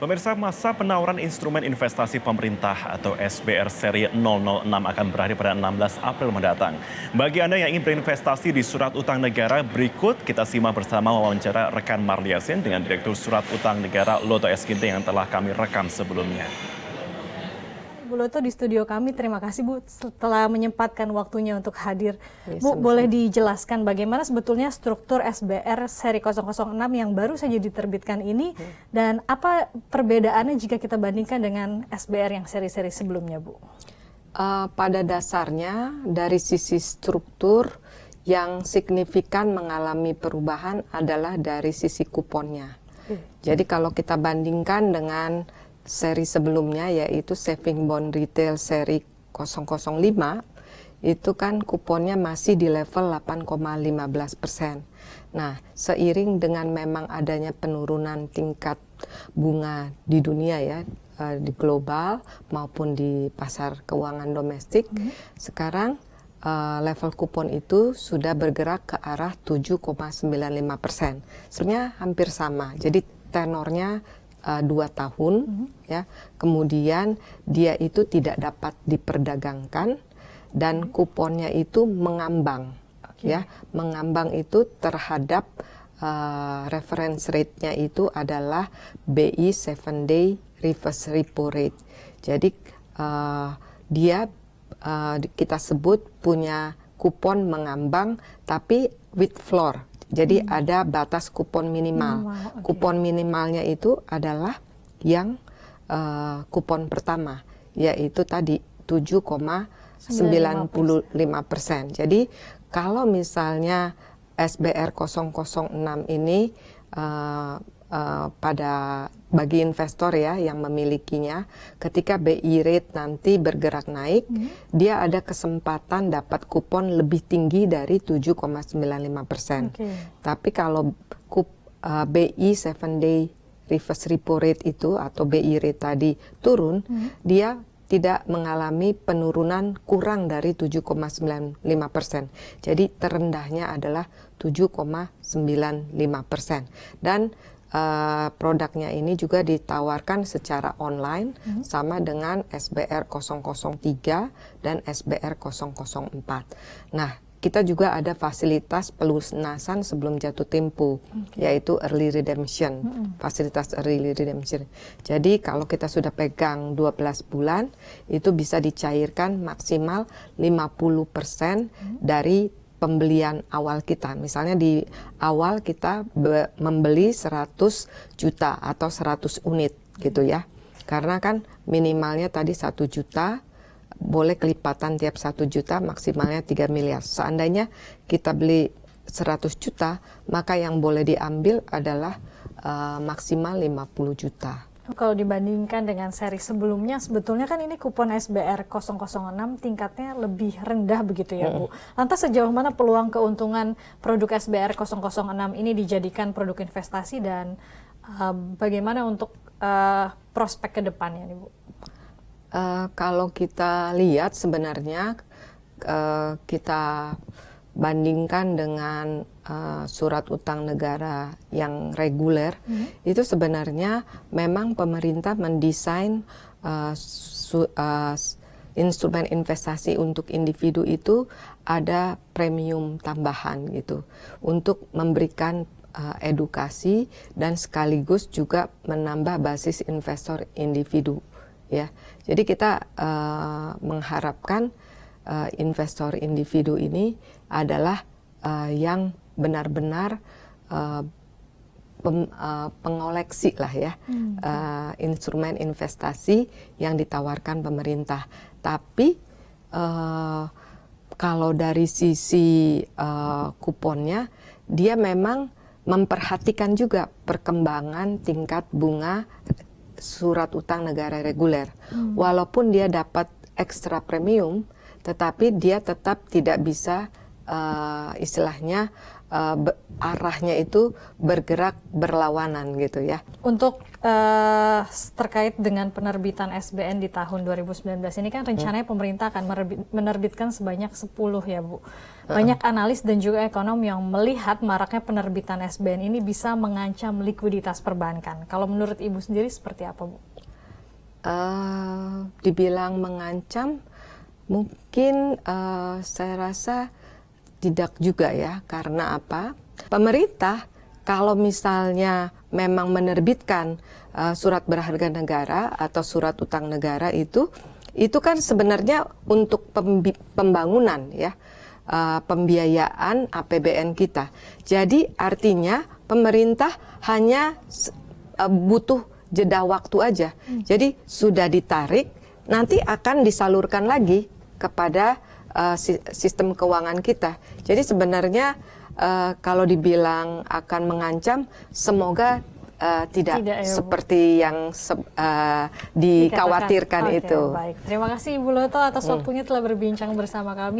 Pemirsa, masa penawaran instrumen investasi pemerintah atau SBR seri 006 akan berakhir pada 16 April mendatang. Bagi Anda yang ingin berinvestasi di surat utang negara, berikut kita simak bersama wawancara rekan Marli Yasin dengan Direktur Surat Utang Negara Loto Eskinting yang telah kami rekam sebelumnya. Bu Loto di studio kami, terima kasih Bu setelah menyempatkan waktunya untuk hadir. Ya, Bu, sama-sama. boleh dijelaskan bagaimana sebetulnya struktur SBR seri 006 yang baru saja diterbitkan ini dan apa perbedaannya jika kita bandingkan dengan SBR yang seri-seri sebelumnya, Bu? Pada dasarnya dari sisi struktur yang signifikan mengalami perubahan adalah dari sisi kuponnya. Jadi kalau kita bandingkan dengan seri sebelumnya yaitu Saving Bond Retail seri 005, itu kan kuponnya masih di level 8,15%. Nah, seiring dengan memang adanya penurunan tingkat bunga di dunia ya, di global maupun di pasar keuangan domestik, sekarang level kupon itu sudah bergerak ke arah 7,95%. Sebenarnya hampir sama, jadi tenornya 2 tahun, ya. Kemudian dia itu tidak dapat diperdagangkan dan kuponnya itu mengambang, ya. Mengambang itu terhadap reference rate-nya itu adalah BI 7-day reverse repo rate. Jadi dia kita sebut punya kupon mengambang tapi with floor. Jadi ada batas kupon minimal. Kupon minimalnya itu adalah yang kupon pertama, yaitu tadi 7,95%. Jadi kalau misalnya SBR 006 ini pada bagi investor ya yang memilikinya, ketika BI rate nanti bergerak naik, dia ada kesempatan dapat kupon lebih tinggi dari 7,95%. Tapi kalau BI 7-day reverse repo rate itu atau BI rate tadi turun, dia tidak mengalami penurunan kurang dari 7,95%. Jadi terendahnya adalah 7,95%. Dan produknya ini juga ditawarkan secara online sama dengan SBR 003 dan SBR 004. Nah, kita juga ada fasilitas pelunasan sebelum jatuh tempo, yaitu early redemption, fasilitas early redemption. Jadi kalau kita sudah pegang 12 bulan, itu bisa dicairkan maksimal 50% dari pembelian awal kita. Misalnya di awal kita membeli 100 juta atau 100 unit gitu ya. Karena kan minimalnya tadi 1 juta, boleh kelipatan tiap 1 juta maksimalnya 3 miliar. Seandainya kita beli 100 juta, maka yang boleh diambil adalah maksimal 50 juta. Kalau dibandingkan dengan seri sebelumnya, sebetulnya kan ini kupon SBR 006 tingkatnya lebih rendah begitu ya Bu. Lantas sejauh mana peluang keuntungan produk SBR 006 ini dijadikan produk investasi dan bagaimana untuk prospek ke depannya nih Bu? Kalau kita lihat sebenarnya kita bandingkan dengan surat utang negara yang reguler, itu sebenarnya memang pemerintah mendesain instrumen investasi untuk individu itu ada premium tambahan gitu untuk memberikan edukasi dan sekaligus juga menambah basis investor individu ya. Jadi kita mengharapkan investor individu ini adalah yang benar-benar pengoleksi lah ya, instrumen investasi yang ditawarkan pemerintah. Tapi kalau dari sisi kuponnya, dia memang memperhatikan juga perkembangan tingkat bunga surat utang negara reguler. Walaupun dia dapat ekstra premium, tetapi dia tetap tidak bisa istilahnya arahnya itu bergerak berlawanan gitu ya. Untuk terkait dengan penerbitan SBN di tahun 2019 ini kan rencananya pemerintah akan menerbitkan sebanyak 10 ya Bu. Banyak analis dan juga ekonom yang melihat maraknya penerbitan SBN ini bisa mengancam likuiditas perbankan. Kalau menurut Ibu sendiri seperti apa Bu? Dibilang mengancam, mungkin saya rasa tidak juga ya. Karena apa? Pemerintah kalau misalnya memang menerbitkan surat berharga negara atau surat utang negara itu kan sebenarnya untuk pembangunan ya, pembiayaan APBN kita. Jadi artinya pemerintah hanya butuh jeda waktu aja. Jadi sudah ditarik, nanti akan disalurkan lagi kepada sistem keuangan kita. Jadi sebenarnya kalau dibilang akan mengancam, semoga tidak ya, seperti yang dikhawatirkan itu. Baik, terima kasih Ibu Loto atas waktunya telah berbincang bersama kami.